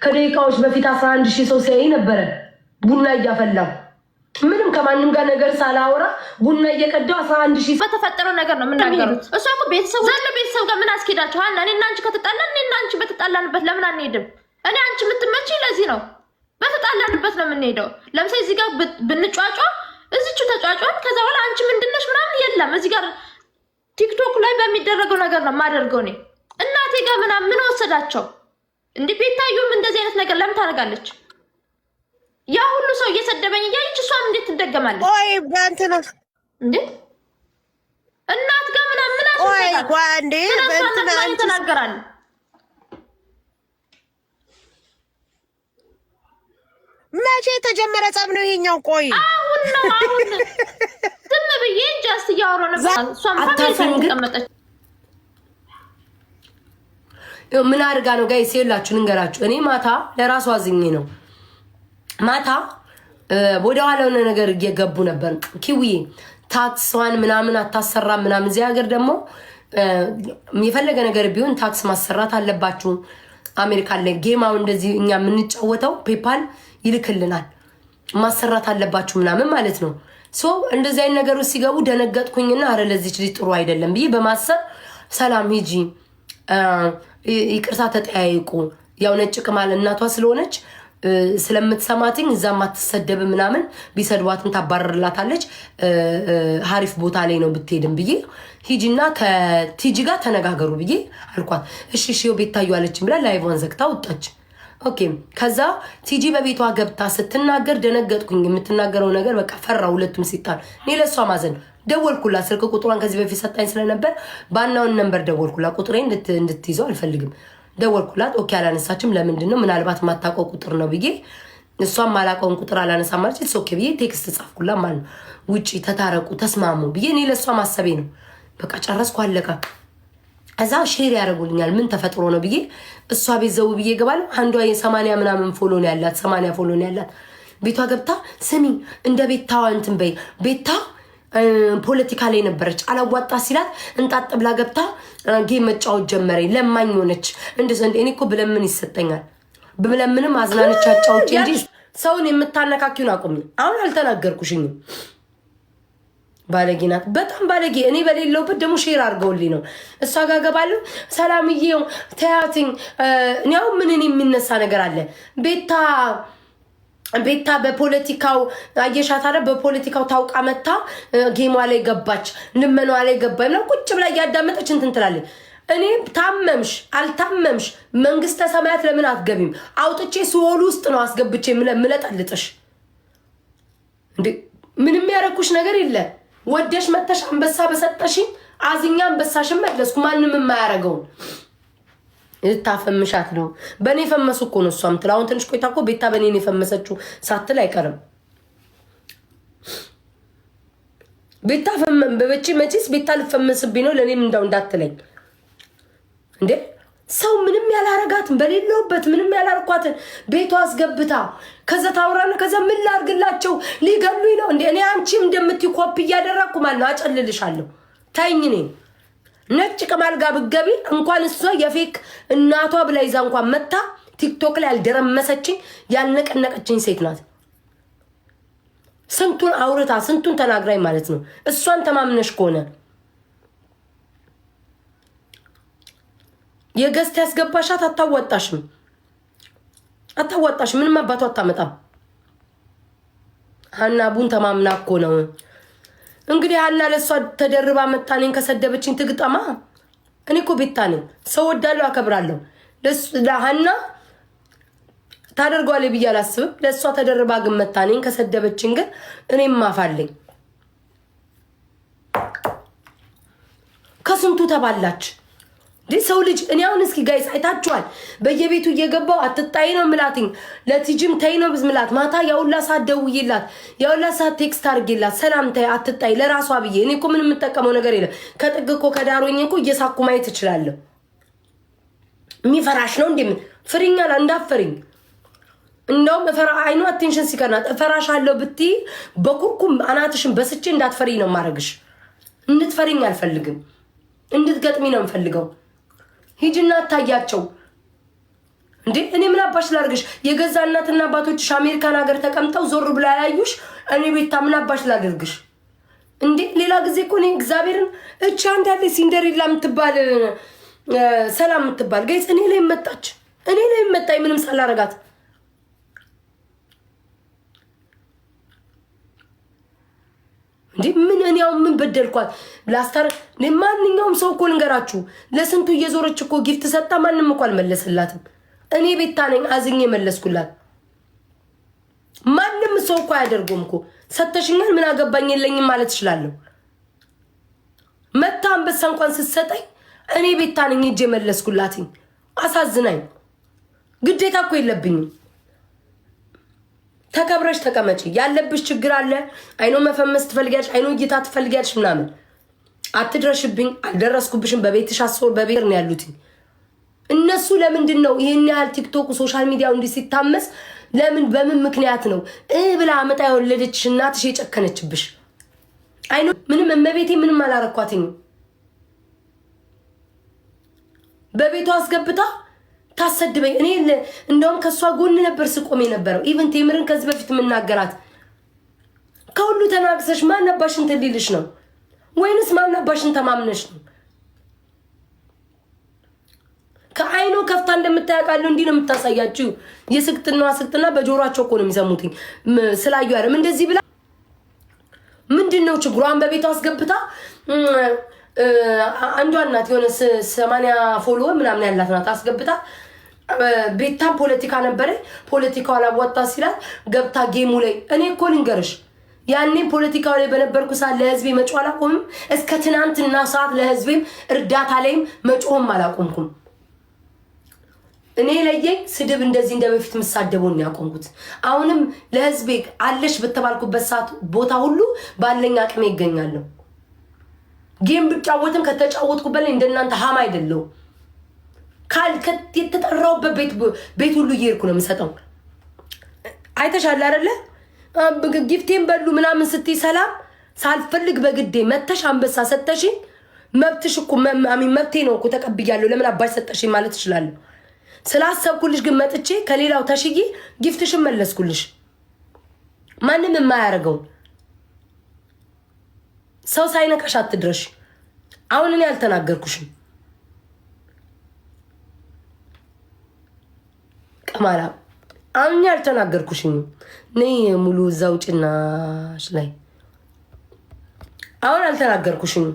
ከደቂቃዎች በፊት 11000 ሰው ሲያይ ነበረ ቡና እያፈላው ምንም ከማንም ጋር ነገር ሳላወራ ቡና እየቀዳው 11000 በተፈጠረው ነገር ነው የምናገረው። እሷ እኮ ቤተሰብ ጋር ምን አስኬዳቸው? እኔ እና አንቺ ከተጣላን እኔ እና አንቺ በተጣላንበት ለምን አንሄድም? እኔ አንቺ የምትመጪ ለዚህ ነው። በተጣላንበት ነው የምንሄደው። ለምሳሌ እዚህ ጋር ብንጫጫ እዚቹ ተጫጫን ከዛ በኋላ አንቺ ምንድነሽ ምናምን የለም። እዚህ ጋር ቲክቶክ ላይ በሚደረገው ነገር ነው የማደርገው። እኔ እናቴ ጋር ምናምን ምን ወሰዳቸው እንዴ? ቤታዩም እንደዚህ አይነት ነገር ለምን ታደርጋለች? ያ ሁሉ ሰው እየሰደበኝ እያለች እሷም እንዴት ትደገማለች? ኦይ ባንተና እንዴ እናት ጋር ምናምን ምን አሰበ? ኦይ ጓንዴ ባንተና ተናገራል። መቼ የተጀመረ ጸብ ነው ይሄኛው? ቆይ አሁን ነው ዝም ብዬ ጃስት እያወራሁ ነበር። እሷም ተቀመጠች። ምን አድርጋ ነው ጋይስ? ይላችሁ ልንገራችሁ። እኔ ማታ ለራሷ አዝኜ ነው ማታ ወደ ኋላ የሆነ ነገር እየገቡ ነበር። ኪዊዬ ታክስዋን ምናምን አታሰራ ምናምን። እዚህ ሀገር ደግሞ የፈለገ ነገር ቢሆን ታክስ ማሰራት አለባችሁ። አሜሪካ ላይ ጌማው እንደዚህ እኛ የምንጫወተው ፔፓል ይልክልናል። ማሰራት አለባችሁ ምናምን ማለት ነው። ሶ እንደዚህ አይነት ነገሮች ሲገቡ ደነገጥኩኝና አረ ለዚች ልጅ ጥሩ አይደለም ብዬ በማሰብ ሰላም ሂጂ ይቅርታ ተጠያይቁ። ያው ነጭ ቅማል እናቷ ስለሆነች ስለምትሰማትኝ እዛ ማትሰደብ ምናምን ቢሰድዋትም ታባረርላታለች። ሀሪፍ ቦታ ላይ ነው ብትሄድም ብዬ ሂጂና ከቲጂ ጋር ተነጋገሩ ብዬ አልኳት። እሺ እሺ ቤታዩ አለችኝ ብላ ላይቭዋን ዘግታ ወጣች። ኦኬ ከዛ ቲጂ በቤቷ ገብታ ስትናገር ደነገጥኩኝ። የምትናገረው ነገር በቃ ፈራ። ሁለቱም ሲጣል እኔ ለሷ ማዘን ደወልኩላት። ስልክ ቁጥሯን ከዚህ በፊት ሰጣኝ ስለነበር ባናውን ነምበር ደወልኩላት። ቁጥሬን እንድትይዘው አልፈልግም። ደወልኩላት። ኦኬ አላነሳችም። ለምንድን ነው? ምናልባት ማታውቀው ቁጥር ነው ብዬ እሷም ማላውቀውን ቁጥር አላነሳም ማለት ነው። ኦኬ ብዬ ቴክስት ጻፍኩላት ማለት ነው። ውጪ ተታረቁ ተስማሙ ብዬ እኔ ለሷ ማሰቤ ነው። በቃ ጨረስኩ አለቀ። እዛ ሼር ያደርጉልኛል ምን ተፈጥሮ ነው ብዬ እሷ ቤት ዘው ብዬ ገባለሁ። አንዷ የ80 ምናምን ፎሎ ነው ያላት 80 ፎሎ ነው ያላት። ቤቷ ገብታ ስሚ እንደ ቤታዋ እንትን በይ ቤታ ፖለቲካ ላይ ነበረች አላዋጣ ሲላት እንጣጥ ብላ ገብታ ጌም መጫወት ጀመረኝ። ለማኝ ሆነች። እኔ እኮ ብለምን ይሰጠኛል ብለምንም አዝናነች አጫውት እንጂ ሰውን የምታነካኪውን አቁሚ። አሁን አልተናገርኩሽኝም። ባለጌ ናት፣ በጣም ባለጌ። እኔ በሌለውበት ደግሞ ሼር አድርገውልኝ ነው እሷ ጋር ገባለሁ። ሰላምዬው ተያትኝ እኔው ምን የሚነሳ ነገር አለ? ቤታ በፖለቲካው አየሻት አይደል? በፖለቲካው ታውቃ መታ ጌሟ ላይ ገባች፣ ልመኗ ላይ ገባች ነው ቁጭ ብላ እያዳመጠች እንትን ትላለች። እኔ ታመምሽ አልታመምሽ መንግስተ ሰማያት ለምን አትገቢም? አውጥቼ ሲኦል ውስጥ ነው አስገብቼ ምለጠልጥሽ እንዴ? ምንም ያረኩሽ ነገር የለ። ወደሽ መተሽ አንበሳ በሰጠሽኝ አዝኛ አንበሳሽን መለስኩ። ማንም የማያረገውን ልታፈምሻት ነው። በእኔ ፈመሱ እኮ ነው እሷም ትል። አሁን ትንሽ ቆይታ እኮ ቤታ በእኔ የፈመሰችው ሳትል አይቀርም። ቤታ በበቺ መቼስ ቤታ ልፈመስብኝ ነው ለእኔም እንዳው እንዳትለኝ እንዴ። ሰው ምንም ያላረጋትን በሌለውበት ምንም ያላርኳትን ቤቷ አስገብታ ከዛ ታውራና ከዛ ምን ላርግላቸው ሊገሉኝ ነው እንዴ? እኔ አንቺም እንደምትይ ኮፒ እያደረኩ ማለት ነው አጨልልሻለሁ። ታይኝ እኔ ነጭ ቅማል ጋር ብትገቢ እንኳን እሷ የፌክ እናቷ ብላ ይዛ እንኳን መታ ቲክቶክ ላይ ያልደረመሰችኝ ያልነቀነቀችኝ ሴት ናት። ስንቱን አውርታ ስንቱን ተናግራኝ ማለት ነው። እሷን ተማምነሽ ከሆነ የገስት ያስገባሻት አታዋጣሽም። ምንም አባቷ አታመጣም። ሀና ቡን ተማምና እኮ ነው እንግዲህ። ሀና ለሷ ተደርባ መታኔን ከሰደበችኝ ትግጠማ። እኔ እኮ ቤታ ነኝ፣ ሰው ወዳለሁ አከብራለሁ። ለሀና ታደርገዋለች ብዬ አላስብም። ለሷ ተደርባ ግን መታኔን ከሰደበችኝ ግን እኔም ማፋለኝ። ከስንቱ ተባላች ሰው ልጅ። እኔ አሁን እስኪ ጋይስ አይታችኋል፣ በየቤቱ እየገባው አትጣይ ነው ምላትኝ። ለቲጂም ታይ ነው ብዝምላት ማታ ያውላ ሰዓት ደውዬላት ያውላ ሰዓት ቴክስት አድርጌላት ሰላም ታይ አትጣይ ለራሷ ብዬ። እኔ እኮ ምን የምጠቀመው ነገር የለም። ከጥግ እኮ ከዳሮኝ እኮ እየሳኩ ማየት እችላለሁ። የሚፈራሽ ነው እንዴ? ምን ፍሪኛል እንዳፈሪኝ። እንደውም አይኑ አቴንሽን ሲከናት እፈራሻለሁ ብትይ በኩርኩም አናትሽን በስቼ እንዳትፈሪ ነው ማረግሽ። እንድትፈሪኝ አልፈልግም፣ እንድትገጥሚ ነው የምፈልገው። ሂጂና ታያቸው እንዴ እኔ ምን አባሽ ላድርግሽ? የገዛ እናትና አባቶችሽ አሜሪካን ሀገር ተቀምጠው ዞር ብላ ያዩሽ እኔ ቤታ ምን አባሽ ላድርግሽ? እንዴ ሌላ ጊዜ እኮ እኔ እግዚአብሔርን እቺ አንድ ያለ ሲንደሬላ የምትባል ሰላም የምትባል ጋይስ እኔ ላይ መጣች። እኔ ላይ መጣኝ ምንም ሳላረጋት እንዴ ምን እኔ አሁን ምን በደልኳት? ላስታር ማንኛውም ሰው እኮ ልንገራችሁ ለስንቱ እየዞረች እኮ ጊፍት ሰጣ ማንም እኮ አልመለስላትም። እኔ ቤታ ነኝ አዝኜ መለስኩላት። ማንም ሰው እኮ አያደርገውም እኮ ሰተሽኛል ምን አገባኝ የለኝም ማለት እችላለሁ። መታ አንበሳ እንኳን ስትሰጠኝ እኔ ቤታ ነኝ እጄ መለስኩላትኝ። አሳዝናኝ ግዴታ እኮ የለብኝም። ተከብረሽ ተቀመጪ። ያለብሽ ችግር አለ አይኖ መፈመስ ትፈልጊያለሽ አይኖ እይታ ትፈልጊያለሽ ምናምን አትድረሽብኝ። አልደረስኩብሽም። በቤትሽ አስወር በቤር ነው ያሉት እነሱ። ለምንድን ነው ይሄን ያህል ቲክቶክ ሶሻል ሚዲያው እንዲህ ሲታመስ? ለምን በምን ምክንያት ነው ብላ አመጣ የወለደችሽ እናትሽ የጨከነችብሽ? አይኖ ምንም እመቤቴ ምንም አላረኳትኝ። በቤቷ አስገብታ ታሰድበኝ። እኔ እንደውም ከሷ ጎን ነበር ስቆም የነበረው። ኢቭን ቴምርን ከዚህ በፊት የምናገራት ከሁሉ ተናግሰሽ ማናባሽን ትልልሽ ነው ወይንስ ማናባሽን ተማምነሽ ነው? ከአይኖ ከፍታ እንደምታያቃለው እንዲህ ነው የምታሳያችሁ። የስቅጥና በጆሮአቸው እኮ ነው የሚሰሙትኝ ስላዩ አይደለም እንደዚህ ብላ ምንድነው ችግሯን በቤቷ አስገብታ አንዷ እናት የሆነ 80 ፎሎወር ምናምን ያላት ናት አስገብታ ቤታም ፖለቲካ ነበረ ፖለቲካው አላዋጣ ሲላት ገብታ ጌሙ ላይ እኔ እኮ ልንገርሽ ያኔ ፖለቲካው ላይ በነበርኩ ሰዓት ለህዝቤ መጮህ አላቆምም። እስከ ትናንትና ሰዓት ለህዝቤም እርዳታ ላይም መጮህም አላቆምኩም። እኔ ለየኝ ስድብ እንደዚህ እንደበፊት መሳደቡን ያቆምኩት። አሁንም ለህዝቤ አለሽ በተባልኩበት ሰዓት ቦታ ሁሉ ባለኝ አቅሜ ይገኛለሁ። ጌም ብጫወትም ከተጫወትኩበት ላይ እንደናንተ ሃማ አይደለም። የተጠራውበት ቤት ሁሉ እየሄድኩ ነው የምሰጠው። አይተሻል አይደለ? ጊፍቴን በሉ ምናምን ስትይ ሰላም ሳልፈልግ በግዴ መተሽ አንበሳ ሰጠሽ። መብትሽ እኮ መብቴ ነው እኮ ተቀብያለሁ። ለምን አባሽ ሰጠሽ ማለት እችላለሁ። ስላሰብኩልሽ ግን መጥቼ ከሌላው ተሽዬ ጊፍትሽን መለስኩልሽ። ማንም የማያደርገው ሰው ሳይነካሽ አትድረሽ። አሁን እኔ አልተናገርኩሽም። ቀማላ አሁን ያልተናገርኩሽኝ ነይ ሙሉ እዛው ጭናሽ ላይ አሁን አልተናገርኩሽኝ።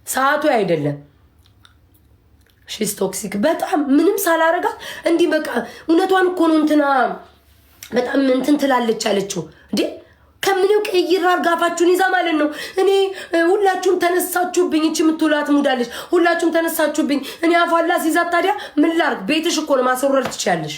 ሰዓቱ አይደለም። ሺስ ቶክሲክ በጣም ምንም ሳላረጋት እንዲህ በቃ እውነቷን እኮ ነው። እንትና በጣም እንትን ትላለች አለችው እንዴ ከምንም ቀይራ ጋፋችሁን ይዛ ማለት ነው። እኔ ሁላችሁም ተነሳችሁብኝ። እቺ ምትውላት ሙዳለች። ሁላችሁም ተነሳችሁብኝ። እኔ አፋላ ሲዛት ታዲያ ምን ላርግ? ቤትሽ እኮ ነው ማስወረድ ትችያለሽ።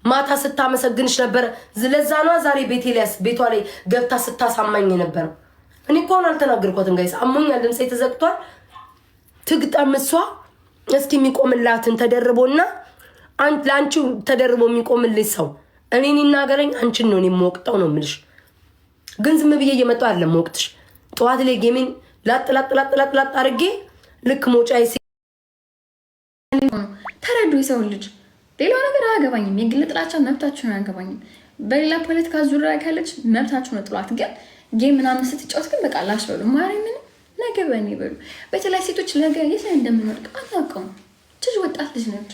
ማታ ስታመሰግንሽ ነበር። ለዛ ነው ዛሬ ቤቷ ላይ ገብታ ስታሳማኝ ነበር። እኔ እኮ አልተናገርኳትም ጋይስ። አሞኛል። ድምጼ ተዘግቷል። ትግጠም እሷ እስኪ የሚቆምላትን ተደርቦና ለአንቺ ተደርቦ የሚቆምልሽ ሰው እኔን ይናገረኝ። አንቺን ነው እኔ የምወቅጠው ነው የምልሽ። ግን ዝም ብዬ እየመጣሁ አይደለም ወቅትሽ። ጠዋት ላይ ጌሜን ላጥ አድርጌ ልክ ሞጫዬ ተረዱ። የሰው ልጅ ሌላው ነገር አያገባኝም። የግል ጥላቻ መብታችሁን አያገባኝም። በሌላ ፖለቲካ ዙሪያ ካለች መብታችሁ ነው ጥሏት። ግን ጌም ምናምን ስትጫወት ግን በቃ ላሽ በሉ ማርያምን ነገ በእኔ በሉ። በተለይ ሴቶች ነገ የት ላይ እንደምንወድቅ አናውቅም። ልጅ ወጣት ልጅ ነች።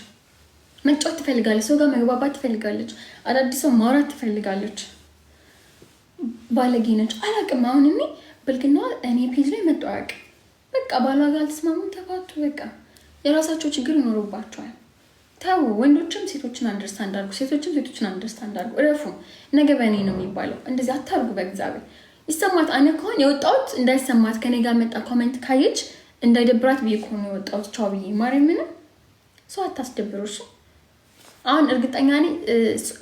መጫወት ትፈልጋለች። ሰው ጋር መግባባት ትፈልጋለች። አዳዲስ ሰው ማውራት ትፈልጋለች። ባለጌ ነች። አላውቅም። አሁን እኔ ብልግና እኔ ፔጅ ላይ መጡ አያውቅም። በቃ ባሏ ጋር አልተስማሙም፣ ተፋቱ። በቃ የራሳቸው ችግር ይኖርባቸዋል። ታው ወንዶችም ሴቶችን አንደርስታንድ አድርጉ፣ ሴቶችም ሴቶችን አንደርስታንድ አድርጉ። እረፉ። ነገ በእኔ ነው የሚባለው። እንደዚህ አታርጉ። በእግዚአብሔር ይሰማት አነ ከሆነ የወጣሁት እንዳይሰማት ከኔ ጋር መጣ ኮሜንት ካየች እንዳይደብራት ብዬ ከሆነ የወጣሁት ቻው ብዬ ማርያምን ሰው አታስደብሩሽ። አሁን እርግጠኛ ነኝ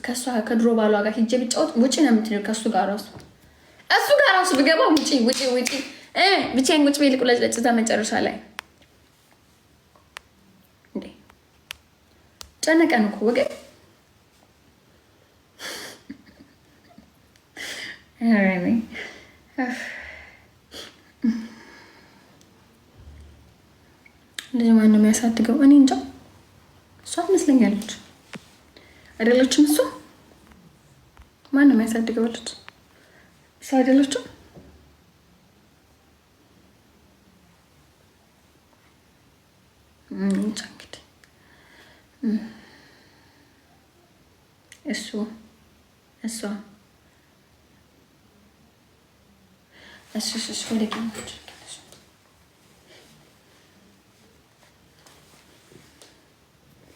ከሷ ከድሮ ባሏ ጋር ሂጄ ብጫወት ውጪ ነው የምትለው። ከሱ ጋር ራሱ ብገባ ውጪ ብቻዬን ቁጭ ብዬ ልቁለጭለጭ እዛ መጨረሻ ላይ እንዴ ጨነቀን እኮ ወገን። ልጅ ማን ነው የሚያሳድገው? እኔ እንጃ። ትመስለኛለች አይደለችም? እሱ ማንም ያሳድገው ልጅ እሱ አይደለችም? እንግዲህ እሱ እሷ እሱ ወደቀኝ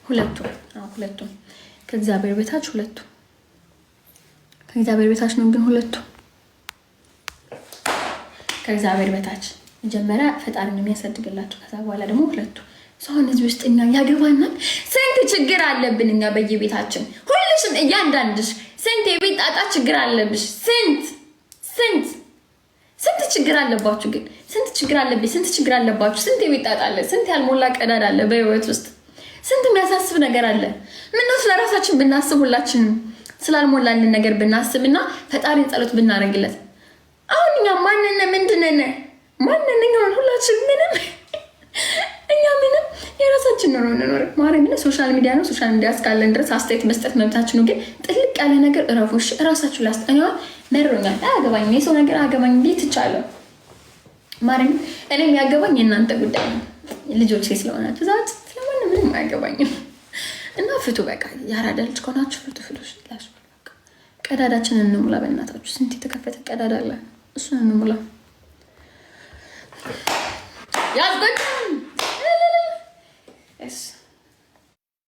ሁለቱም ከእግዚአብሔር በታች ከእግዚአብሔር በታች ነው። ግን ከእግዚአብሔር በታች መጀመሪያ ፈጣሪ ነው የሚያሳድግላቸው። ከዛ በኋላ ደግሞ ሁለቱ ሰውን እዚህ ውስጥ እኛ ያገባናል። ስንት ችግር አለብን እኛ በየቤታችን ሁልሽም እያንዳንድሽ ስንት የቤት ጣጣ ችግር አለብሽ። ስንት ችግር አለባችሁ። ግን ስንት ችግር አለብኝ፣ ስንት ችግር አለባችሁ። ስንት የቤት ጣጣ አለ፣ ስንት ያልሞላ ቀዳዳ አለ በህይወት ውስጥ ስንት የሚያሳስብ ነገር አለ። ምነው ስለራሳችን ብናስብ፣ ሁላችንም ስላልሞላልን ነገር ብናስብና ፈጣሪ ጸሎት ብናረግለት። አሁን እኛ ምንድነን ሁላችን ምንም እኛ ምንም የራሳችን ነው እንኖር ማረግ ነው። ሶሻል ሚዲያ ነው። ሶሻል ሚዲያ እስካለን ድረስ አስተያየት መስጠት መብታችን ነው። ግን ጥልቅ ያለ ነገር እረፉሽ። ራሳችሁ ላስጠኛው መሮኛል። አያገባኝም፣ የሰው ነገር አያገባኝ ቤት ይቻላል ማረግ። እኔ የሚያገባኝ የእናንተ ጉዳይ ነው። ልጆች ስለሆናችሁ ዛት ስለማንም ምንም አያገባኝም። እና ፍቱ በቃ ያራዳ ልጅ ከሆናችሁ ፍቱ። ቀዳዳችንን እንሙላ በእናታችሁ። ስንት የተከፈተ ቀዳዳ አለ፣ እሱን እንሙላ። ያዝጎች